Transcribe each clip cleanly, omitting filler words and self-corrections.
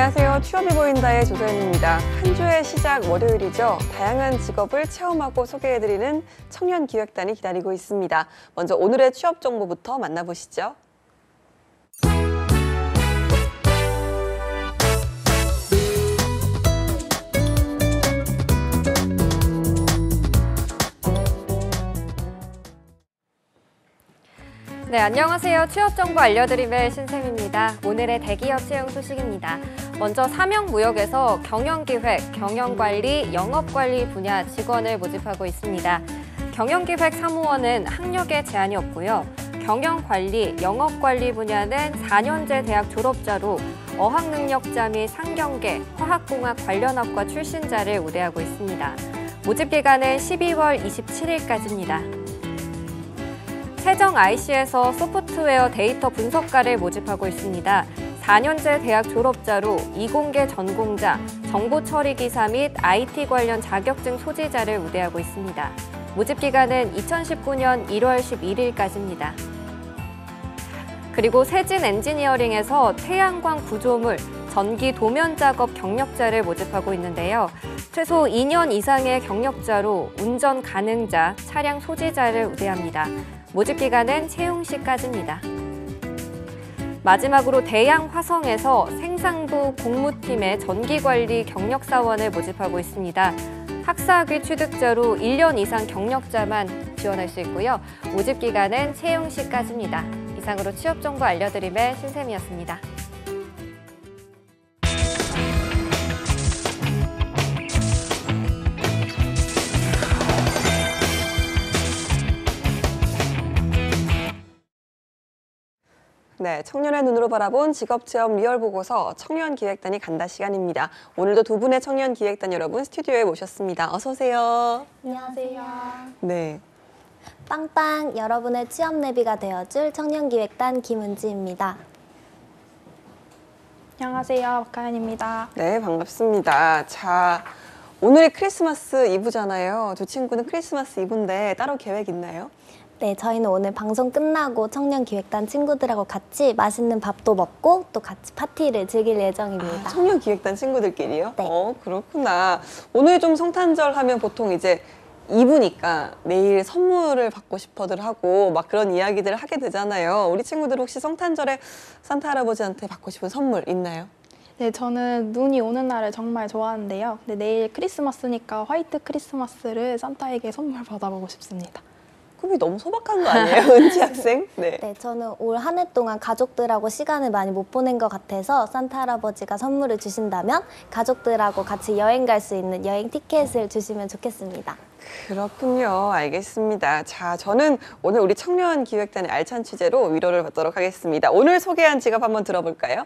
안녕하세요. 취업이 보인다의 조서연입니다. 한 주의 시작 월요일이죠. 다양한 직업을 체험하고 소개해드리는 청년기획단이 기다리고 있습니다. 먼저 오늘의 취업 정보부터 만나보시죠. 네, 안녕하세요. 취업 정보 알려드림의 신샘입니다. 오늘의 대기업 채용 소식입니다. 먼저 삼형무역에서 경영기획, 경영관리, 영업관리 분야 직원을 모집하고 있습니다. 경영기획 사무원은 학력에 제한이 없고요. 경영관리, 영업관리 분야는 4년제 대학 졸업자로 어학능력자 및 상경계, 화학공학 관련 학과 출신자를 우대하고 있습니다. 모집 기간은 12월 27일까지입니다. 세정 IC에서 소프트웨어 데이터 분석가를 모집하고 있습니다. 4년제 대학 졸업자로 이공계 전공자, 정보처리기사 및 IT 관련 자격증 소지자를 우대하고 있습니다. 모집 기간은 2019년 1월 11일까지입니다. 그리고 세진 엔지니어링에서 태양광 구조물, 전기 도면 작업 경력자를 모집하고 있는데요. 최소 2년 이상의 경력자로 운전 가능자, 차량 소지자를 우대합니다. 모집 기간은 채용 시까지입니다. 마지막으로 대양화성에서 생산부 공무팀의 전기관리 경력사원을 모집하고 있습니다. 학사학위 취득자로 1년 이상 경력자만 지원할 수 있고요. 모집 기간은 채용 시까지입니다. 이상으로 취업 정보 알려드림의 신샘이었습니다. 네, 청년의 눈으로 바라본 직업체험 리얼보고서 청년기획단이 간다 시간입니다. 오늘도 두 분의 청년기획단 여러분 스튜디오에 모셨습니다. 어서 오세요. 안녕하세요. 네. 빵빵 여러분의 취업 내비가 되어줄 청년기획단 김은지입니다. 안녕하세요. 박하연입니다. 네, 반갑습니다. 자, 오늘이 크리스마스 이브잖아요. 두 친구는 크리스마스 이브인데 따로 계획 있나요? 네, 저희는 오늘 방송 끝나고 청년기획단 친구들하고 같이 맛있는 밥도 먹고 또 같이 파티를 즐길 예정입니다. 아, 청년기획단 친구들끼리요? 네. 그렇구나. 오늘 좀 성탄절 하면 보통 이제 이브니까 내일 선물을 받고 싶어들 하고 막 그런 이야기들을 하게 되잖아요. 우리 친구들 혹시 성탄절에 산타 할아버지한테 받고 싶은 선물 있나요? 네, 저는 눈이 오는 날을 정말 좋아하는데요. 네, 내일 크리스마스니까 화이트 크리스마스를 산타에게 선물 받아보고 싶습니다. 꿈이 너무 소박한 거 아니에요, 은지 학생? 네. 네, 저는 올 한 해 동안 가족들하고 시간을 많이 못 보낸 것 같아서 산타 할아버지가 선물을 주신다면 가족들하고 같이 여행 갈 수 있는 여행 티켓을 주시면 좋겠습니다. 그렇군요. 알겠습니다. 자, 저는 오늘 우리 청년기획단의 알찬 취재로 위로를 받도록 하겠습니다. 오늘 소개한 직업 한번 들어볼까요?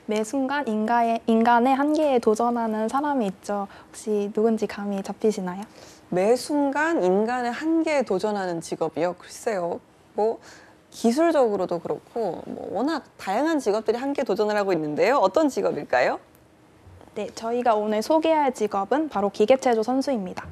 매 순간 인간의 한계에 도전하는 사람이 있죠. 혹시 누군지 감이 잡히시나요? 매 순간 인간의 한계에 도전하는 직업이요. 글쎄요. 뭐 기술적으로도 그렇고 뭐 워낙 다양한 직업들이 한계에 도전을 하고 있는데요. 어떤 직업일까요? 네, 저희가 오늘 소개할 직업은 바로 기계체조 선수입니다.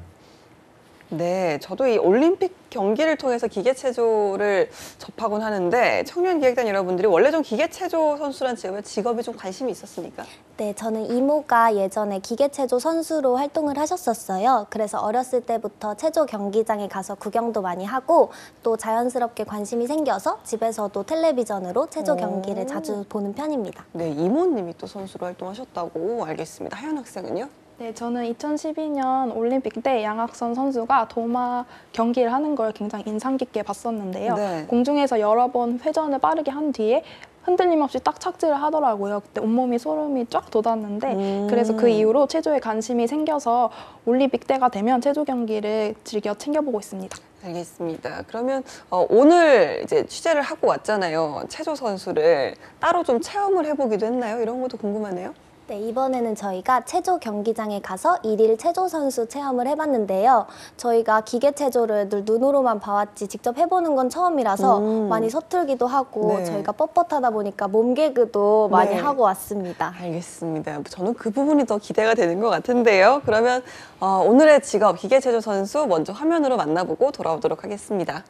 네, 저도 이 올림픽 경기를 통해서 기계체조를 접하곤 하는데 청년기획단 여러분들이 원래 좀 기계체조 선수란 직업에 좀 관심이 있었습니까? 네, 저는 이모가 예전에 기계체조 선수로 활동을 하셨었어요. 그래서 어렸을 때부터 체조 경기장에 가서 구경도 많이 하고 또 자연스럽게 관심이 생겨서 집에서도 텔레비전으로 체조 경기를 자주 보는 편입니다. 네, 이모님이 또 선수로 활동하셨다고 알겠습니다. 하연 학생은요? 네, 저는 2012년 올림픽 때 양학선 선수가 도마 경기를 하는 걸 굉장히 인상 깊게 봤었는데요. 네. 공중에서 여러 번 회전을 빠르게 한 뒤에 흔들림 없이 딱 착지를 하더라고요. 그때 온몸이 소름이 쫙 돋았는데 그래서 그 이후로 체조에 관심이 생겨서 올림픽 때가 되면 체조 경기를 즐겨 챙겨보고 있습니다. 알겠습니다. 그러면 오늘 이제 취재를 하고 왔잖아요. 체조 선수를 따로 좀 체험을 해보기도 했나요? 이런 것도 궁금하네요. 네, 이번에는 저희가 체조 경기장에 가서 일일 체조 선수 체험을 해봤는데요. 저희가 기계 체조를 늘 눈으로만 봐왔지 직접 해보는 건 처음이라서 많이 서툴기도 하고 네. 저희가 뻣뻣하다 보니까 몸 개그도 많이 네. 하고 왔습니다. 알겠습니다. 저는 그 부분이 더 기대가 되는 것 같은데요. 그러면 오늘의 직업 기계 체조 선수 먼저 화면으로 만나보고 돌아오도록 하겠습니다.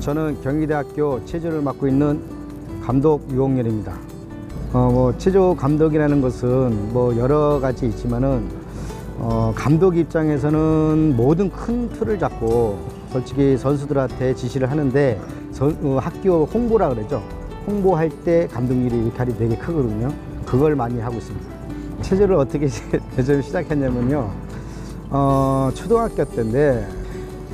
저는 경기대학교 체조를 맡고 있는 감독 유홍렬입니다. 뭐 체조 감독이라는 것은 뭐 여러 가지 있지만은 감독 입장에서는 모든 큰 틀을 잡고 솔직히 선수들한테 지시를 하는데 학교 홍보라 그러죠. 홍보할 때 감독님이 역할이 되게 크거든요. 그걸 많이 하고 있습니다. 체조를 어떻게 대전을 시작했냐면요. 초등학교 때인데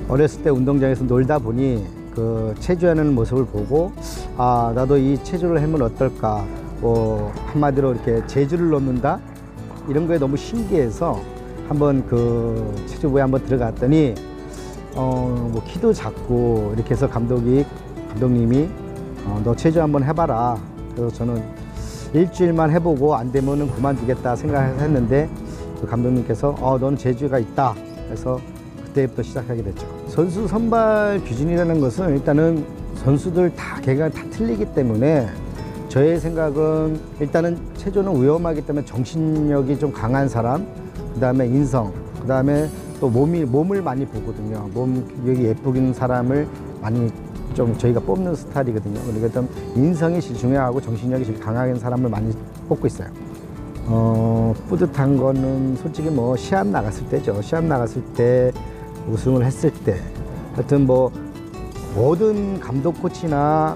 어렸을 때 운동장에서 놀다 보니 그 체조하는 모습을 보고 아 나도 이 체조를 하면 어떨까 한마디로 이렇게 재주를 넣는다 이런 거에 너무 신기해서 한번 그 체조부에 한번 들어갔더니 뭐 키도 작고 이렇게 해서 감독님이 너 체조 한번 해봐라. 그래서 저는 일주일만 해보고 안 되면은 그만두겠다 생각했는데 그 감독님께서 너는 재주가 있다. 그래서 그때부터 시작하게 됐죠. 선수 선발 기준이라는 것은 일단은 선수들 다 개가 다 틀리기 때문에 저의 생각은 일단은 체조는 위험하기 때문에 정신력이 좀 강한 사람, 그 다음에 인성, 그 다음에 또 몸을 많이 보거든요. 여기 예쁘긴 사람을 많이 좀 저희가 뽑는 스타일이거든요. 그러니까 좀 인성이 제일 중요하고 정신력이 제일 강한 사람을 많이 뽑고 있어요. 뿌듯한 거는 솔직히 뭐 시합 나갔을 때죠. 시합 나갔을 때 우승을 했을 때 하여튼 뭐 모든 감독 코치나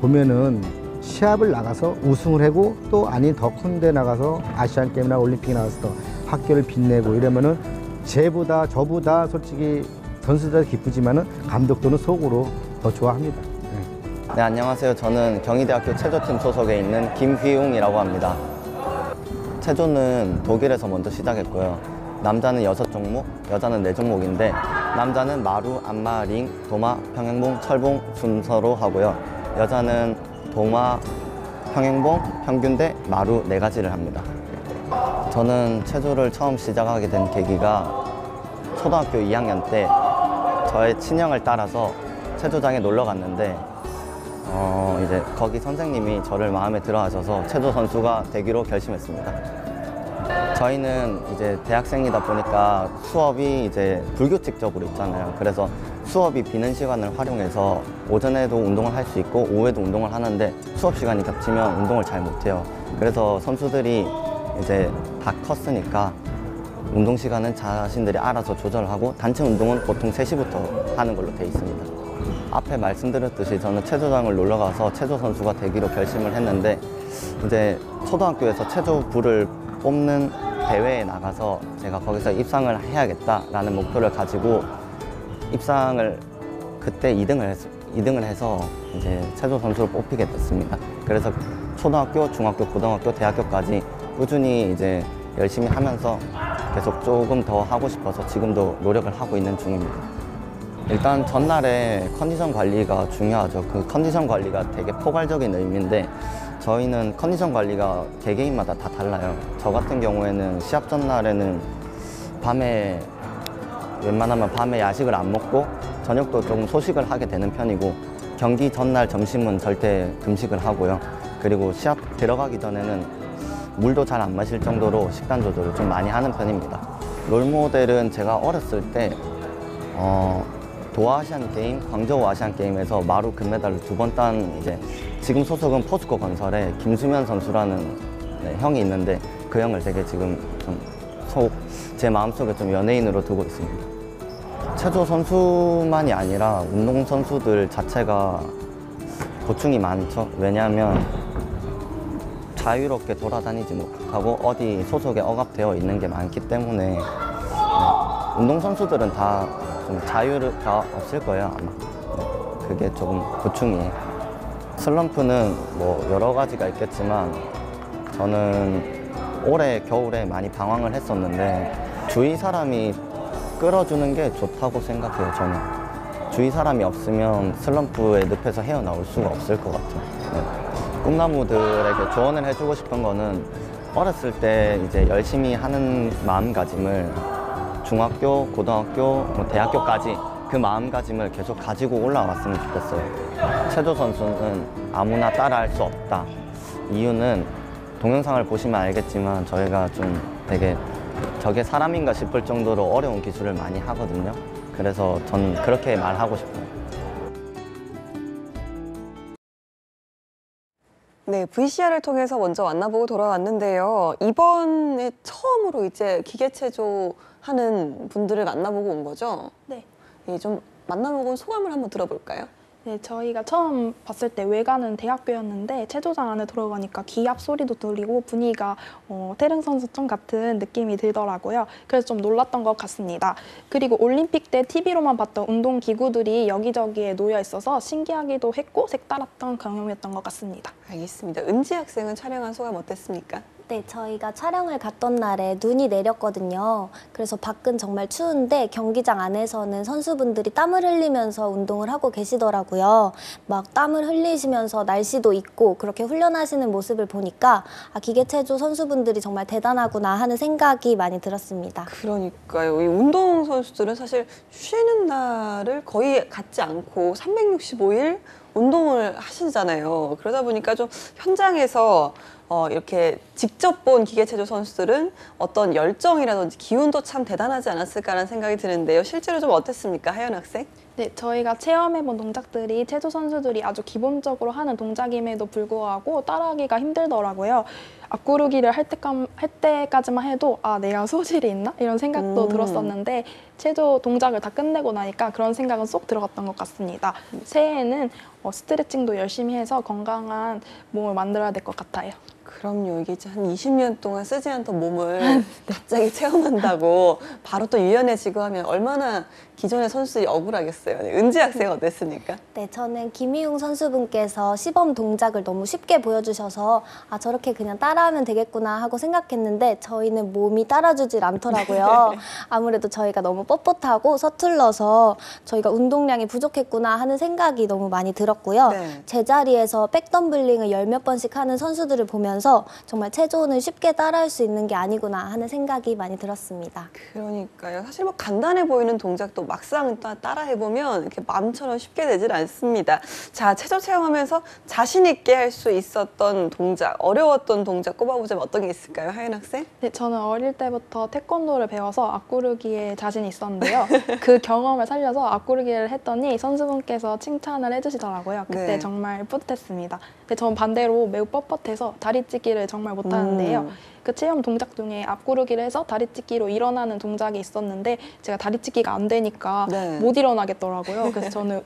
보면은 시합을 나가서 우승을 하고 또 아닌 더 큰 데 나가서 아시안 게임이나 올림픽에 나가서 더 학교를 빛내고 이러면은 저보다 솔직히 선수들 기쁘지만은 감독들은 속으로 더 좋아합니다. 네, 안녕하세요. 저는 경희대학교 체조팀 소속에 있는 김휘웅이라고 합니다. 체조는 독일에서 먼저 시작했고요. 남자는 6종목, 여자는 4종목인데 남자는 마루, 안마, 링, 도마, 평행봉, 철봉 순서로 하고요. 여자는 도마, 평행봉, 평균대, 마루 4가지를 합니다. 저는 체조를 처음 시작하게 된 계기가 초등학교 2학년 때 저의 친형을 따라서 체조장에 놀러 갔는데 이제 거기 선생님이 저를 마음에 들어 하셔서 체조 선수가 되기로 결심했습니다. 저희는 이제 대학생이다 보니까 수업이 이제 불규칙적으로 있잖아요. 그래서 수업이 비는 시간을 활용해서 오전에도 운동을 할 수 있고 오후에도 운동을 하는데 수업 시간이 겹치면 운동을 잘 못해요. 그래서 선수들이 이제 다 컸으니까 운동 시간은 자신들이 알아서 조절하고 단체 운동은 보통 3시부터 하는 걸로 돼 있습니다. 앞에 말씀드렸듯이 저는 체조장을 놀러 가서 체조 선수가 되기로 결심을 했는데 이제 초등학교에서 체조부를 뽑는 대회에 나가서 제가 거기서 입상을 해야겠다라는 목표를 가지고 입상을 그때 2등을 해서 이제 체조 선수를 뽑히게 됐습니다. 그래서 초등학교, 중학교, 고등학교, 대학교까지 꾸준히 이제 열심히 하면서 계속 조금 더 하고 싶어서 지금도 노력을 하고 있는 중입니다. 일단 전날에 컨디션 관리가 중요하죠. 그 컨디션 관리가 되게 포괄적인 의미인데 저희는 컨디션 관리가 개개인마다 다 달라요. 저 같은 경우에는 시합 전날에는 웬만하면 밤에 야식을 안 먹고 저녁도 조금 소식을 하게 되는 편이고 경기 전날 점심은 절대 금식을 하고요. 그리고 시합 들어가기 전에는 물도 잘 안 마실 정도로 식단 조절을 좀 많이 하는 편입니다. 롤모델은 제가 어렸을 때 도하 아시안 게임, 광저우 아시안 게임에서 마루 금메달을 2번 딴 이제 지금 소속은 포스코 건설의 김수면 선수라는 형이 있는데 그 형을 되게 지금 좀 제 마음속에 좀 연예인으로 두고 있습니다. 체조 선수만이 아니라 운동 선수들 자체가 고충이 많죠. 왜냐하면 자유롭게 돌아다니지 못하고 어디 소속에 억압되어 있는 게 많기 때문에 운동 선수들은 다 좀 자유가 없을 거예요 아마. 그게 조금 고충이에요. 슬럼프는 뭐 여러 가지가 있겠지만 저는 올해 겨울에 많이 방황을 했었는데 주위 사람이 끌어주는 게 좋다고 생각해요. 저는 주위 사람이 없으면 슬럼프의 늪에서 헤어나올 수가 없을 것 같아요. 꿈나무들에게 조언을 해주고 싶은 거는 어렸을 때 이제 열심히 하는 마음가짐을 중학교, 고등학교, 대학교까지 그 마음가짐을 계속 가지고 올라왔으면 좋겠어요. 체조 선수는 아무나 따라할 수 없다. 이유는 동영상을 보시면 알겠지만 저희가 좀 되게 저게 사람인가 싶을 정도로 어려운 기술을 많이 하거든요. 그래서 전 그렇게 말하고 싶어요. 네, VCR을 통해서 먼저 만나보고 돌아왔는데요. 이번에 처음으로 이제 기계체조하는 분들을 만나보고 온 거죠? 네. 예, 좀 만나보고 온 소감을 한번 들어볼까요? 네, 저희가 처음 봤을 때 외관은 대학교였는데 체조장 안에 들어가니까 기합 소리도 들리고 분위기가 태릉 선수촌 같은 느낌이 들더라고요. 그래서 좀 놀랐던 것 같습니다. 그리고 올림픽 때 TV로만 봤던 운동 기구들이 여기저기에 놓여 있어서 신기하기도 했고 색달랐던 경험이었던 것 같습니다. 알겠습니다. 은지 학생은 촬영한 소감 어땠습니까? 네, 저희가 촬영을 갔던 날에 눈이 내렸거든요. 그래서 밖은 정말 추운데 경기장 안에서는 선수분들이 땀을 흘리면서 운동을 하고 계시더라고요. 막 땀을 흘리시면서 날씨도 있고 그렇게 훈련하시는 모습을 보니까 아, 기계체조 선수분들이 정말 대단하구나 하는 생각이 많이 들었습니다. 그러니까요. 이 운동 선수들은 사실 쉬는 날을 거의 갖지 않고 365일 운동을 하시잖아요. 그러다 보니까 좀 현장에서 이렇게 직접 본 기계체조 선수들은 어떤 열정이라든지 기운도 참 대단하지 않았을까라는 생각이 드는데요. 실제로 좀 어땠습니까, 하연 학생? 네, 저희가 체험해본 동작들이 체조 선수들이 아주 기본적으로 하는 동작임에도 불구하고 따라하기가 힘들더라고요. 앞구르기를 할 때까지만 해도 아, 내가 소질이 있나? 이런 생각도 들었었는데 체조 동작을 다 끝내고 나니까 그런 생각은 쏙 들어갔던 것 같습니다. 새해에는 스트레칭도 열심히 해서 건강한 몸을 만들어야 될 것 같아요. 그럼요. 이게 이제 한 20년 동안 쓰지 않던 몸을 갑자기 체험한다고 바로 또 유연해지고 하면 얼마나 기존의 선수들이 억울하겠어요. 네, 은지 학생은 어땠습니까? 네, 저는 김희웅 선수분께서 시범 동작을 너무 쉽게 보여주셔서 아, 저렇게 그냥 따라하면 되겠구나 하고 생각했는데 저희는 몸이 따라주질 않더라고요. 아무래도 저희가 너무 뻣뻣하고 서툴러서 저희가 운동량이 부족했구나 하는 생각이 너무 많이 들었고요. 네. 제자리에서 백덤블링을 열 몇 번씩 하는 선수들을 보면서 정말 체조는 쉽게 따라할 수 있는 게 아니구나 하는 생각이 많이 들었습니다. 그러니까요. 사실 뭐 간단해 보이는 동작도 막상 따라해보면 이렇게 마음처럼 쉽게 되질 않습니다. 자, 체조 체험하면서 자신 있게 할 수 있었던 동작, 어려웠던 동작 꼽아보자면 어떤 게 있을까요, 하연 학생? 네, 저는 어릴 때부터 태권도를 배워서 앞구르기에 자신이 있었는데요. 그 경험을 살려서 앞구르기를 했더니 선수분께서 칭찬을 해주시더라고요. 그때 네. 정말 뿌듯했습니다. 근데 전 반대로 매우 뻣뻣해서 다리찢기를 정말 못하는데요. 그 체험 동작 중에 앞구르기를 해서 다리찢기로 일어나는 동작이 있었는데 제가 다리찢기가 안 되니까 네. 못 일어나겠더라고요. 그래서 저는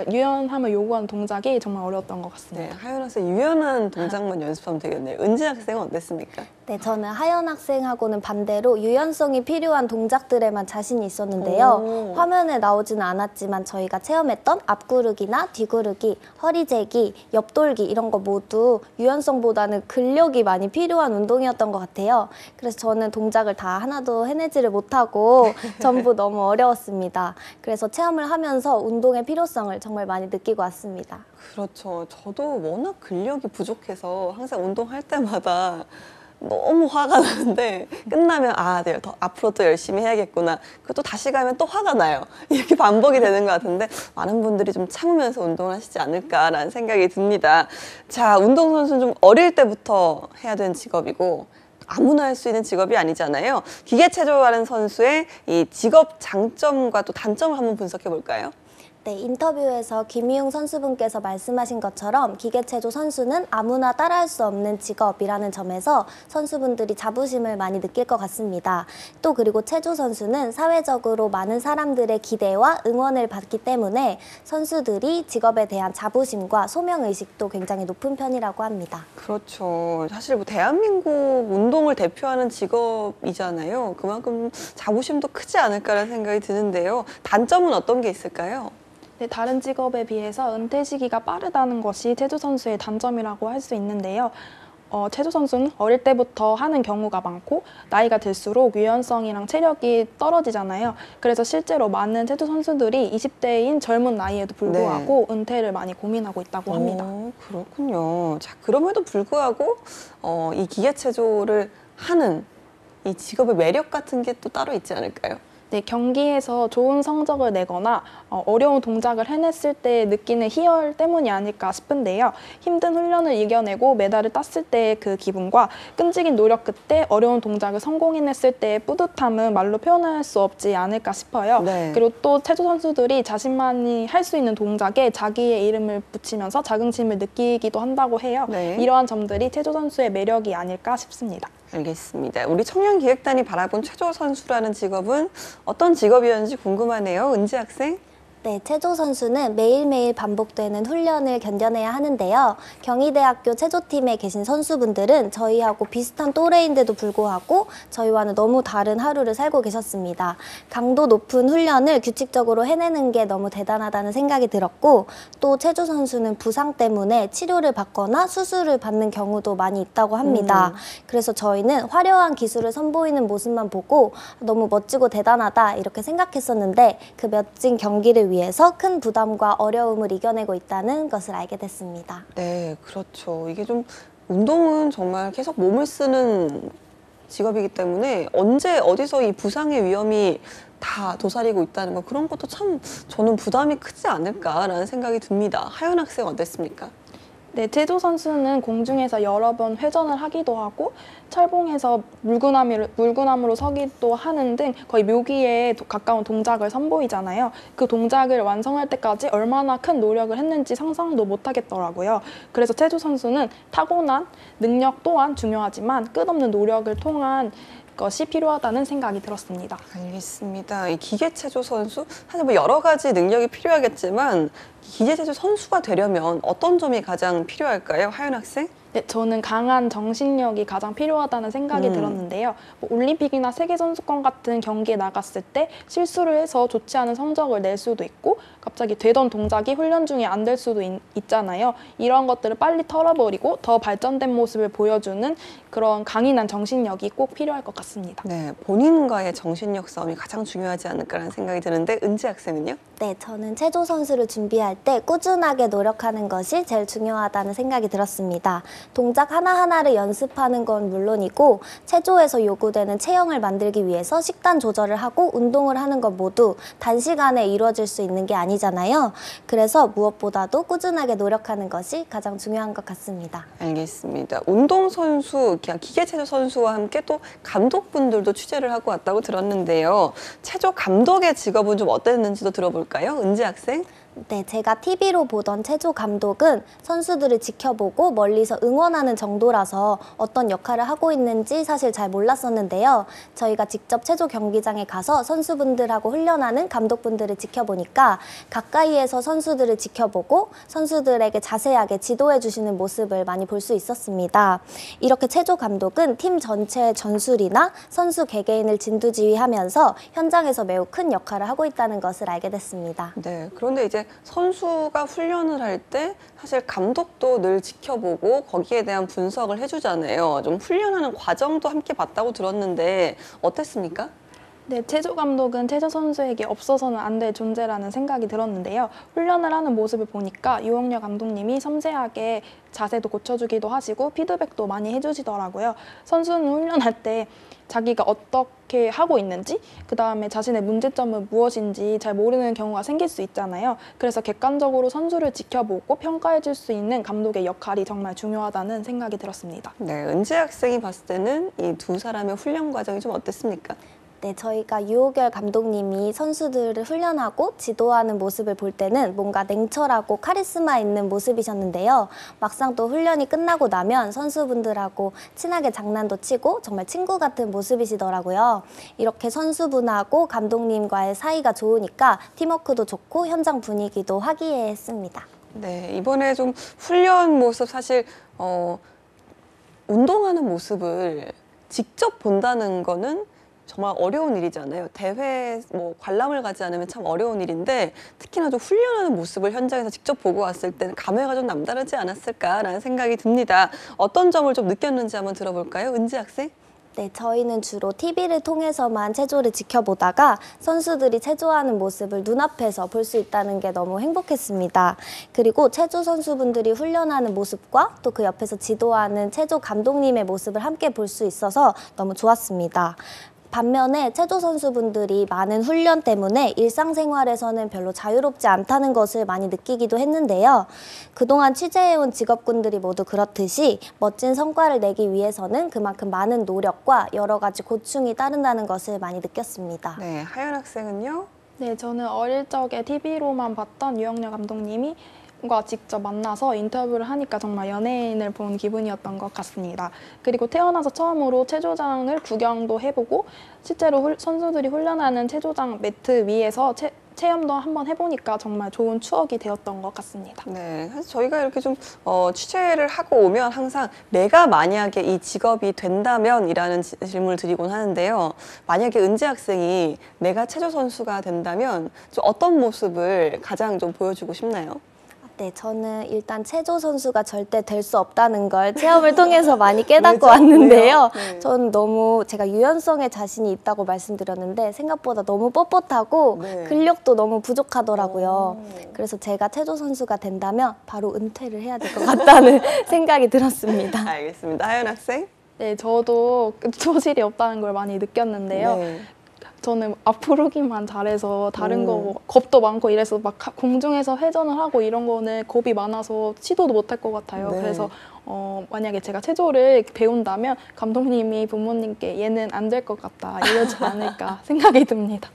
유연함을 요구하는 동작이 정말 어려웠던 것 같습니다. 네, 하연 학생 유연한 동작만 연습하면 되겠네요. 은지 학생은 어땠습니까? 네, 저는 하연 학생하고는 반대로 유연성이 필요한 동작들에만 자신이 있었는데요. 오. 화면에 나오지는 않았지만 저희가 체험했던 앞구르기나 뒤구르기, 허리재기, 옆돌기 이런 거 모두 유연성보다는 근력이 많이 필요한 운동이었던 것 같아요. 그래서 저는 동작을 다 하나도 해내지를 못하고 전부 너무 어려웠습니다. 그래서 체험을 하면서 운동의 필요성을 정말 많이 느끼고 왔습니다. 그렇죠. 저도 워낙 근력이 부족해서 항상 운동할 때마다 너무 화가 나는데 끝나면 아, 네, 더 앞으로 또 열심히 해야겠구나. 그리고 또 다시 가면 또 화가 나요. 이렇게 반복이 되는 것 같은데 많은 분들이 좀 참으면서 운동을 하시지 않을까라는 생각이 듭니다. 자, 운동선수는 좀 어릴 때부터 해야 되는 직업이고 아무나 할 수 있는 직업이 아니잖아요. 기계체조하는 선수의 이 직업 장점과 또 단점을 한번 분석해 볼까요? 네, 인터뷰에서 김희웅 선수분께서 말씀하신 것처럼 기계체조 선수는 아무나 따라할 수 없는 직업이라는 점에서 선수분들이 자부심을 많이 느낄 것 같습니다. 또 그리고 체조 선수는 사회적으로 많은 사람들의 기대와 응원을 받기 때문에 선수들이 직업에 대한 자부심과 소명의식도 굉장히 높은 편이라고 합니다. 그렇죠. 사실 뭐 대한민국 운동을 대표하는 직업이잖아요. 그만큼 자부심도 크지 않을까라는 생각이 드는데요. 단점은 어떤 게 있을까요? 네, 다른 직업에 비해서 은퇴 시기가 빠르다는 것이 체조 선수의 단점이라고 할 수 있는데요. 체조 선수는 어릴 때부터 하는 경우가 많고 나이가 들수록 유연성이랑 체력이 떨어지잖아요. 그래서 실제로 많은 체조 선수들이 20대인 젊은 나이에도 불구하고 은퇴를 많이 고민하고 있다고 합니다. 그렇군요. 자, 그럼에도 불구하고 이 기계체조를 하는 이 직업의 매력 같은 게 또 따로 있지 않을까요? 네, 경기에서 좋은 성적을 내거나 어려운 동작을 해냈을 때 느끼는 희열 때문이 아닐까 싶은데요. 힘든 훈련을 이겨내고 메달을 땄을 때의 그 기분과 끈질긴 노력 끝에 어려운 동작을 성공해냈을 때의 뿌듯함은 말로 표현할 수 없지 않을까 싶어요. 네. 그리고 또 체조 선수들이 자신만이 할 수 있는 동작에 자기의 이름을 붙이면서 자긍심을 느끼기도 한다고 해요. 네. 이러한 점들이 체조 선수의 매력이 아닐까 싶습니다. 알겠습니다. 우리 청년기획단이 바라본 체조 선수라는 직업은 어떤 직업이었는지 궁금하네요. 은지 학생. 네, 체조 선수는 매일매일 반복되는 훈련을 견뎌내야 하는데요. 경희대학교 체조팀에 계신 선수분들은 저희하고 비슷한 또래인데도 불구하고 저희와는 너무 다른 하루를 살고 계셨습니다. 강도 높은 훈련을 규칙적으로 해내는 게 너무 대단하다는 생각이 들었고, 또 체조 선수는 부상 때문에 치료를 받거나 수술을 받는 경우도 많이 있다고 합니다. 그래서 저희는 화려한 기술을 선보이는 모습만 보고 너무 멋지고 대단하다 이렇게 생각했었는데, 그 멋진 경기를 위해서 큰 부담과 어려움을 이겨내고 있다는 것을 알게 됐습니다. 네, 그렇죠. 이게 좀 운동은 정말 계속 몸을 쓰는 직업이기 때문에 언제 어디서 이 부상의 위험이 다 도사리고 있다는 거, 그런 것도 참 저는 부담이 크지 않을까라는 생각이 듭니다. 하연 학생 어땠습니까? 네, 체조 선수는 공중에서 여러 번 회전을 하기도 하고 철봉에서 물구나무로 서기도 하는 등 거의 묘기에 가까운 동작을 선보이잖아요. 그 동작을 완성할 때까지 얼마나 큰 노력을 했는지 상상도 못하겠더라고요. 그래서 체조 선수는 타고난 능력 또한 중요하지만 끝없는 노력을 통한 것이 필요하다는 생각이 들었습니다. 알겠습니다. 이 기계체조 선수, 사실 뭐 여러 가지 능력이 필요하겠지만 기계체조 선수가 되려면 어떤 점이 가장 필요할까요? 하연 학생? 네, 저는 강한 정신력이 가장 필요하다는 생각이 들었는데요. 뭐 올림픽이나 세계선수권 같은 경기에 나갔을 때 실수를 해서 좋지 않은 성적을 낼 수도 있고 갑자기 되던 동작이 훈련 중에 안 될 수도 있잖아요. 이런 것들을 빨리 털어버리고 더 발전된 모습을 보여주는 그런 강인한 정신력이 꼭 필요할 것 같습니다. 네, 본인과의 정신력 싸움이 가장 중요하지 않을까라는 생각이 드는데, 은지 학생은요? 네, 저는 체조 선수를 준비할 때 꾸준하게 노력하는 것이 제일 중요하다는 생각이 들었습니다. 동작 하나하나를 연습하는 건 물론이고 체조에서 요구되는 체형을 만들기 위해서 식단 조절을 하고 운동을 하는 것 모두 단시간에 이루어질 수 있는 게 아니잖아요. 그래서 무엇보다도 꾸준하게 노력하는 것이 가장 중요한 것 같습니다. 알겠습니다. 운동선수, 기계체조 선수와 함께 또 감독분들도 취재를 하고 왔다고 들었는데요. 체조 감독의 직업은 좀 어땠는지도 들어볼까요? 은지 학생? 네, 제가 TV로 보던 체조 감독은 선수들을 지켜보고 멀리서 응원하는 정도라서 어떤 역할을 하고 있는지 사실 잘 몰랐었는데요. 저희가 직접 체조 경기장에 가서 선수분들하고 훈련하는 감독분들을 지켜보니까 가까이에서 선수들을 지켜보고 선수들에게 자세하게 지도해 주시는 모습을 많이 볼 수 있었습니다. 이렇게 체조 감독은 팀 전체의 전술이나 선수 개개인을 진두지휘하면서 현장에서 매우 큰 역할을 하고 있다는 것을 알게 됐습니다. 네, 그런데 이제 선수가 훈련을 할 때 사실 감독도 늘 지켜보고 거기에 대한 분석을 해주잖아요. 좀 훈련하는 과정도 함께 봤다고 들었는데 어땠습니까? 네, 체조 감독은 체조 선수에게 없어서는 안 될 존재라는 생각이 들었는데요. 훈련을 하는 모습을 보니까 유홍열 감독님이 섬세하게 자세도 고쳐주기도 하시고 피드백도 많이 해주시더라고요. 선수는 훈련할 때 자기가 어떻게 하고 있는지, 그 다음에 자신의 문제점은 무엇인지 잘 모르는 경우가 생길 수 있잖아요. 그래서 객관적으로 선수를 지켜보고 평가해 줄 수 있는 감독의 역할이 정말 중요하다는 생각이 들었습니다. 네, 은지 학생이 봤을 때는 이 두 사람의 훈련 과정이 좀 어땠습니까? 네, 저희가 유호결 감독님이 선수들을 훈련하고 지도하는 모습을 볼 때는 뭔가 냉철하고 카리스마 있는 모습이셨는데요. 막상 또 훈련이 끝나고 나면 선수분들하고 친하게 장난도 치고 정말 친구 같은 모습이시더라고요. 이렇게 선수분하고 감독님과의 사이가 좋으니까 팀워크도 좋고 현장 분위기도 화기애애했습니다. 네, 이번에 좀 훈련 모습, 사실 운동하는 모습을 직접 본다는 거는 정말 어려운 일이잖아요. 대회 관람을 가지 않으면 참 어려운 일인데, 특히나 좀 훈련하는 모습을 현장에서 직접 보고 왔을 때는 감회가 좀 남다르지 않았을까라는 생각이 듭니다. 어떤 점을 좀 느꼈는지 한번 들어볼까요? 은지 학생? 네, 저희는 주로 TV를 통해서만 체조를 지켜보다가 선수들이 체조하는 모습을 눈앞에서 볼 수 있다는 게 너무 행복했습니다. 그리고 체조 선수분들이 훈련하는 모습과 또 그 옆에서 지도하는 체조 감독님의 모습을 함께 볼 수 있어서 너무 좋았습니다. 반면에 체조 선수분들이 많은 훈련 때문에 일상생활에서는 별로 자유롭지 않다는 것을 많이 느끼기도 했는데요. 그동안 취재해온 직업군들이 모두 그렇듯이 멋진 성과를 내기 위해서는 그만큼 많은 노력과 여러 가지 고충이 따른다는 것을 많이 느꼈습니다. 네, 하연 학생은요? 네, 저는 어릴 적에 TV로만 봤던 유영렬 감독님이 과 직접 만나서 인터뷰를 하니까 정말 연예인을 본 기분이었던 것 같습니다. 그리고 태어나서 처음으로 체조장을 구경도 해보고 실제로 선수들이 훈련하는 체조장 매트 위에서 체험도 한번 해보니까 정말 좋은 추억이 되었던 것 같습니다. 네, 사실 저희가 이렇게 좀 취재를 하고 오면 항상 내가 만약에 이 직업이 된다면이라는 질문을 드리곤 하는데요. 만약에 은재 학생이 내가 체조 선수가 된다면 좀 어떤 모습을 가장 좀 보여주고 싶나요? 네, 저는 일단 체조 선수가 절대 될 수 없다는 걸 체험을 통해서 많이 깨닫고 왜죠? 왔는데요. 네. 저는 너무 제가 유연성에 자신이 있다고 말씀드렸는데 생각보다 너무 뻣뻣하고 네. 근력도 너무 부족하더라고요. 오. 그래서 제가 체조 선수가 된다면 바로 은퇴를 해야 될 것 같다는 생각이 들었습니다. 알겠습니다. 하연 학생? 네, 저도 소질이 없다는 걸 많이 느꼈는데요. 네. 저는 앞으로기만 잘해서 다른 거 음. 뭐 겁도 많고 이래서 막 공중에서 회전을 하고 이런 거는 겁이 많아서 시도도 못할 것 같아요. 네. 그래서 만약에 제가 체조를 배운다면 감독님이 부모님께 얘는 안 될 것 같다 이러지 않을까 생각이 듭니다.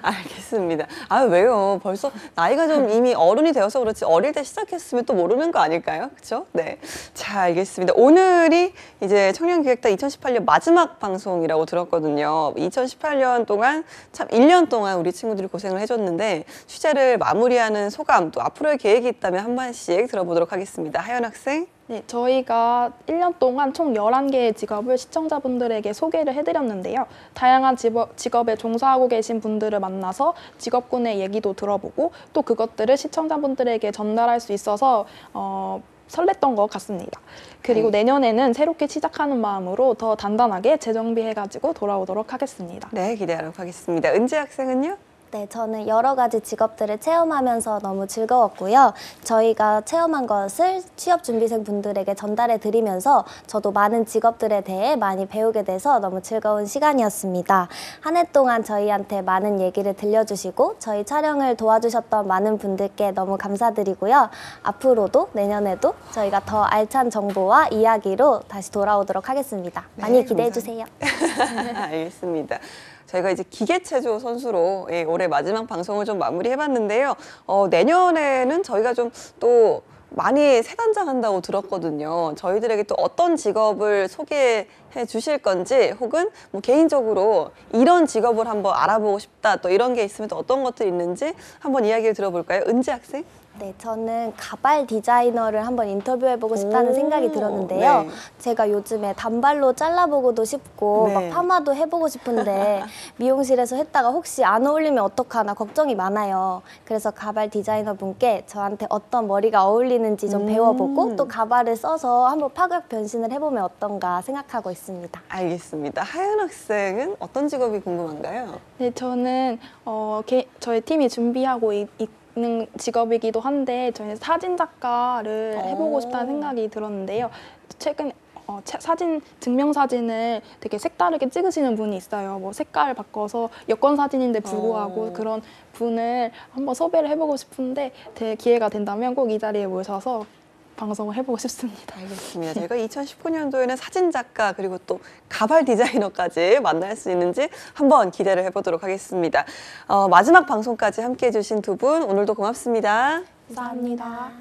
알겠습니다. 아, 왜요? 벌써 나이가 좀 이미 어른이 되어서 그렇지 어릴 때 시작했으면 또 모르는 거 아닐까요? 그렇죠? 네. 자, 알겠습니다. 오늘이 이제 청년기획단 2018년 마지막 방송이라고 들었거든요. 2018년 동안 참 1년 동안 우리 친구들이 고생을 해줬는데 취재를 마무리하는 소감 또 앞으로의 계획이 있다면 한 번씩 들어보도록 하겠습니다. 하연 학생? 네, 저희가 1년 동안 총 11개의 직업을 시청자분들에게 소개를 해드렸는데요. 다양한 직업에 종사하고 계신 분들을 만나서 직업군의 얘기도 들어보고 또 그것들을 시청자분들에게 전달할 수 있어서 설렜던 것 같습니다. 그리고 내년에는 새롭게 시작하는 마음으로 더 단단하게 재정비해가지고 돌아오도록 하겠습니다. 네, 기대하도록 하겠습니다. 은재 학생은요? 네, 저는 여러 가지 직업들을 체험하면서 너무 즐거웠고요. 저희가 체험한 것을 취업준비생 분들에게 전달해 드리면서 저도 많은 직업들에 대해 많이 배우게 돼서 너무 즐거운 시간이었습니다. 한 해 동안 저희한테 많은 얘기를 들려주시고 저희 촬영을 도와주셨던 많은 분들께 너무 감사드리고요. 앞으로도 내년에도 저희가 더 알찬 정보와 이야기로 다시 돌아오도록 하겠습니다. 많이 네, 기대해 주세요. 알겠습니다. 저희가 이제 기계체조 선수로 올해 마지막 방송을 좀 마무리해봤는데요. 내년에는 저희가 좀 또 많이 새 단장한다고 들었거든요. 저희들에게 또 어떤 직업을 소개해 주실 건지 혹은 뭐 개인적으로 이런 직업을 한번 알아보고 싶다 또 이런 게 있으면 또 어떤 것들이 있는지 한번 이야기를 들어볼까요? 은지 학생? 네, 저는 가발 디자이너를 한번 인터뷰해보고 싶다는 오, 생각이 들었는데요. 네. 제가 요즘에 단발로 잘라보고도 싶고 네. 막 파마도 해보고 싶은데 미용실에서 했다가 혹시 안 어울리면 어떡하나 걱정이 많아요. 그래서 가발 디자이너 분께 저한테 어떤 머리가 어울리는지 좀 배워보고 또 가발을 써서 한번 파격 변신을 해보면 어떤가 생각하고 있습니다. 알겠습니다. 하연 학생은 어떤 직업이 궁금한가요? 네, 저는 저희 팀이 준비하고 있는 직업이기도 한데 저는 사진 작가를 해보고 싶다는 생각이 들었는데요. 최근에 증명사진을 되게 색다르게 찍으시는 분이 있어요. 뭐 색깔을 바꿔서 여권 사진인데 불구하고 그런 분을 한번 섭외를 해보고 싶은데 기회가 된다면 꼭 이 자리에 모셔서 방송을 해보고 싶습니다. 알겠습니다. 저희가 2019년도에는 사진작가 그리고 또 가발 디자이너까지 만날 수 있는지 한번 기대를 해보도록 하겠습니다. 마지막 방송까지 함께해 주신 두 분 오늘도 고맙습니다. 감사합니다.